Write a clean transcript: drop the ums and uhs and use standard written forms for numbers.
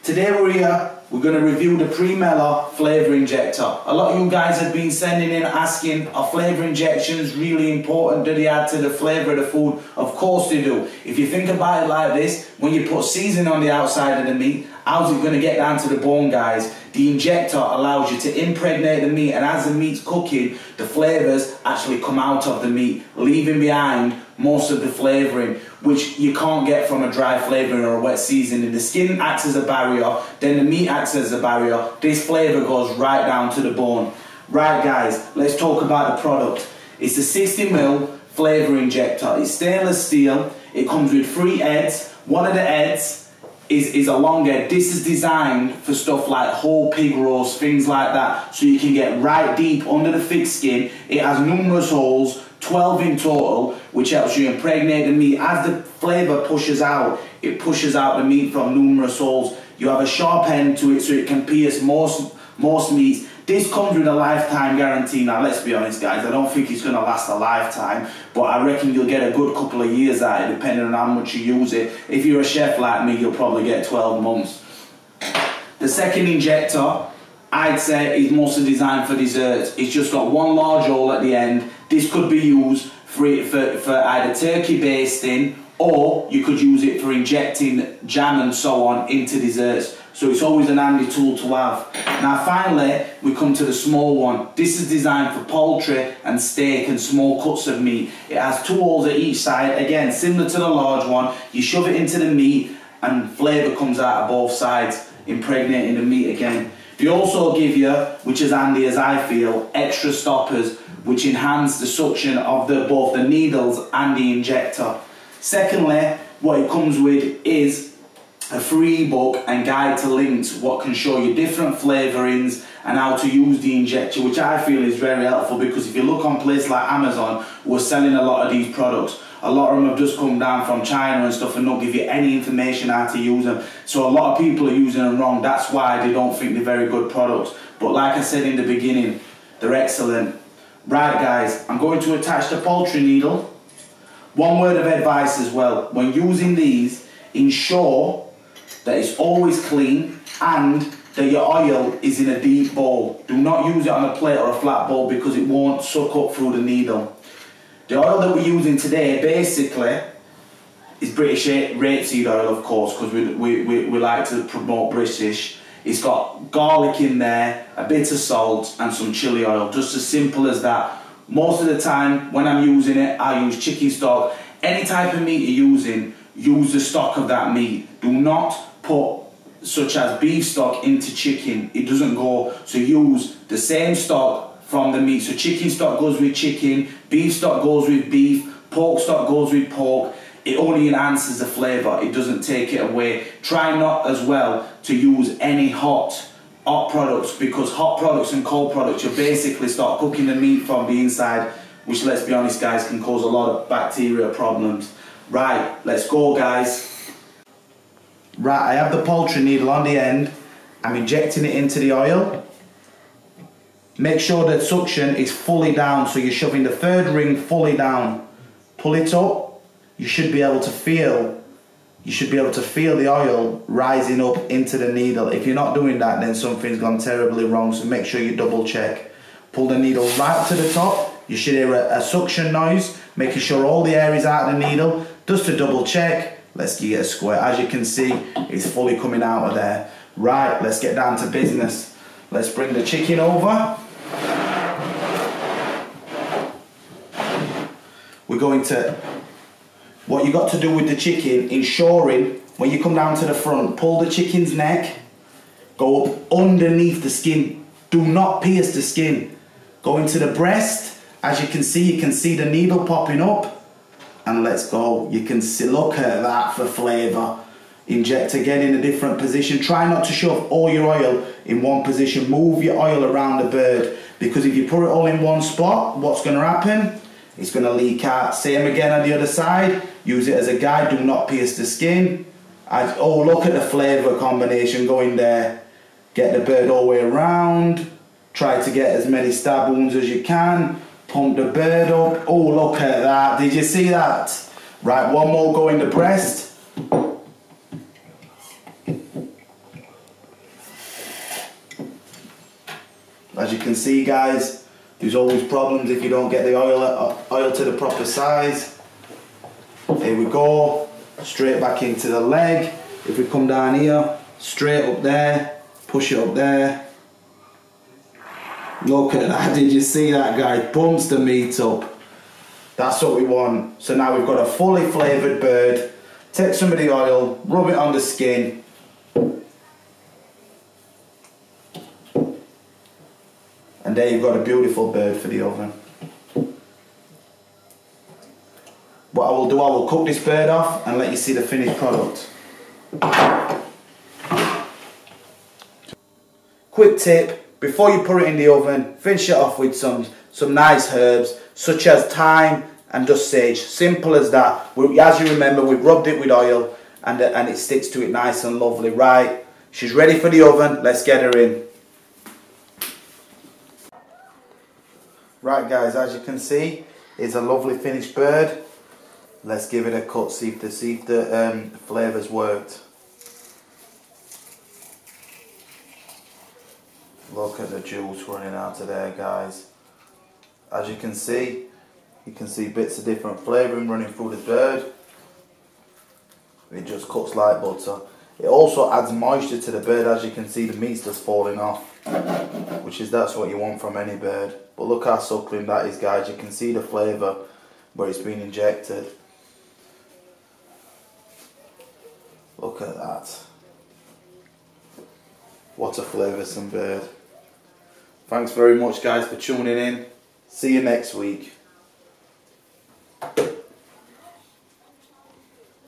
Today we're here, we're going to review the Pre-Mellow Flavour Injector. A lot of you guys have been sending in asking, are flavour injections really important? Do they add to the flavour of the food? Of course they do. If you think about it like this, when you put seasoning on the outside of the meat, how's it going to get down to the bone, guys? The injector allows you to impregnate the meat, and as the meat's cooking, the flavours actually come out of the meat, leaving behind most of the flavouring, which you can't get from a dry flavouring or a wet seasoning. The skin acts as a barrier, then the meat acts as a barrier. This flavour goes right down to the bone. Right guys, let's talk about the product. It's a 60ml flavour injector. It's stainless steel. It comes with 3 heads. One of the heads is a long head. This is designed for stuff like whole pig roast, things like that, so you can get right deep under the thick skin. It has numerous holes, 12 in total, which helps you impregnate the meat. As the flavour pushes out, it pushes out the meat from numerous holes. You have a sharp end to it so it can pierce most meats. This comes with a lifetime guarantee. Now let's be honest guys, I don't think it's going to last a lifetime, but I reckon you'll get a good couple of years out of it depending on how much you use it. If you're a chef like me, you'll probably get 12 months. The second injector, I'd say, is mostly designed for desserts. It's just got one large hole at the end. This could be used for either turkey basting, or you could use it for injecting jam and so on into desserts. So it's always an handy tool to have. Now finally, we come to the small one. This is designed for poultry and steak and small cuts of meat. It has 2 holes at each side. Again, similar to the large one. You shove it into the meat and flavour comes out of both sides, impregnating the meat again. They also give you, which is handy as I feel, extra stoppers, which enhance the suction of both the needles and the injector. Secondly, what it comes with is a free book and guide to links, what can show you different flavourings and how to use the injector, which I feel is very helpful, because if you look on places like Amazon, we're selling a lot of these products. A lot of them have just come down from China and stuff and don't give you any information how to use them. So a lot of people are using them wrong. That's why they don't think they're very good products. But like I said in the beginning, they're excellent. Right guys, I'm going to attach the poultry needle. One word of advice as well, when using these, ensure that it's always clean and that your oil is in a deep bowl. Do not use it on a plate or a flat bowl because it won't suck up through the needle. The oil that we're using today basically is British rapeseed oil, of course, because we like to promote British. It's got garlic in there, a bit of salt and some chili oil, just as simple as that. Most of the time when I'm using it, I use chicken stock. Any type of meat you're using, use the stock of that meat. Do not put such as beef stock into chicken. It doesn't go. So use the same stock from the meat. So chicken stock goes with chicken, beef stock goes with beef, pork stock goes with pork. It only enhances the flavour, it doesn't take it away. Try not as well to use any hot products, because hot products and cold products, you basically start cooking the meat from the inside, which, let's be honest guys, can cause a lot of bacterial problems. Right, let's go guys. Right, I have the poultry needle on the end. I'm injecting it into the oil. Make sure that suction is fully down, so you're shoving the 3rd ring fully down. Pull it up. You should be able to feel the oil rising up into the needle. If you're not doing that, then something's gone terribly wrong, so make sure you double check. Pull the needle right up to the top. You should hear a suction noise, making sure all the air is out of the needle. Just to double check, let's get a square. As you can see, it's fully coming out of there. Right, let's get down to business. Let's bring the chicken over. We're going to, what you got to do with the chicken, ensuring when you come down to the front, pull the chicken's neck, go up underneath the skin. Do not pierce the skin. Go into the breast. As you can see the needle popping up. And let's go. You can see, look at that for flavour. Inject again in a different position. Try not to shove all your oil in one position. Move your oil around the bird, because if you put it all in one spot, what's going to happen? It's going to leak out. Same again on the other side. Use it as a guide. Do not pierce the skin. Oh, look at the flavour combination going there. Get the bird all the way around. Try to get as many stab wounds as you can. Pump the bird up. Oh, look at that. Did you see that? Right, one more go in the breast. As you can see, guys, there's always problems if you don't get the oil to the proper size. Here we go, straight back into the leg. If we come down here, straight up there, push it up there. Look at that, did you see that, guys? Bumps the meat up. That's what we want. So now we've got a fully flavoured bird. Take some of the oil, rub it on the skin. And there you've got a beautiful bird for the oven. What I will do, I will cook this bird off and let you see the finished product. Quick tip, before you put it in the oven, finish it off with some nice herbs such as thyme and just sage. Simple as that. As you remember, we've rubbed it with oil and it sticks to it nice and lovely. Right, she's ready for the oven. Let's get her in. Right, guys, as you can see, it's a lovely finished bird. Let's give it a cut, see if the flavour's worked. Look at the juice running out of there, guys. As you can see bits of different flavouring running through the bird. It just cuts like butter. It also adds moisture to the bird. As you can see, the meat's just falling off, that's what you want from any bird. But look how suckling that is, guys. You can see the flavour where it's been injected. Look at that. What a flavoursome bird. Thanks very much, guys, for tuning in. See you next week.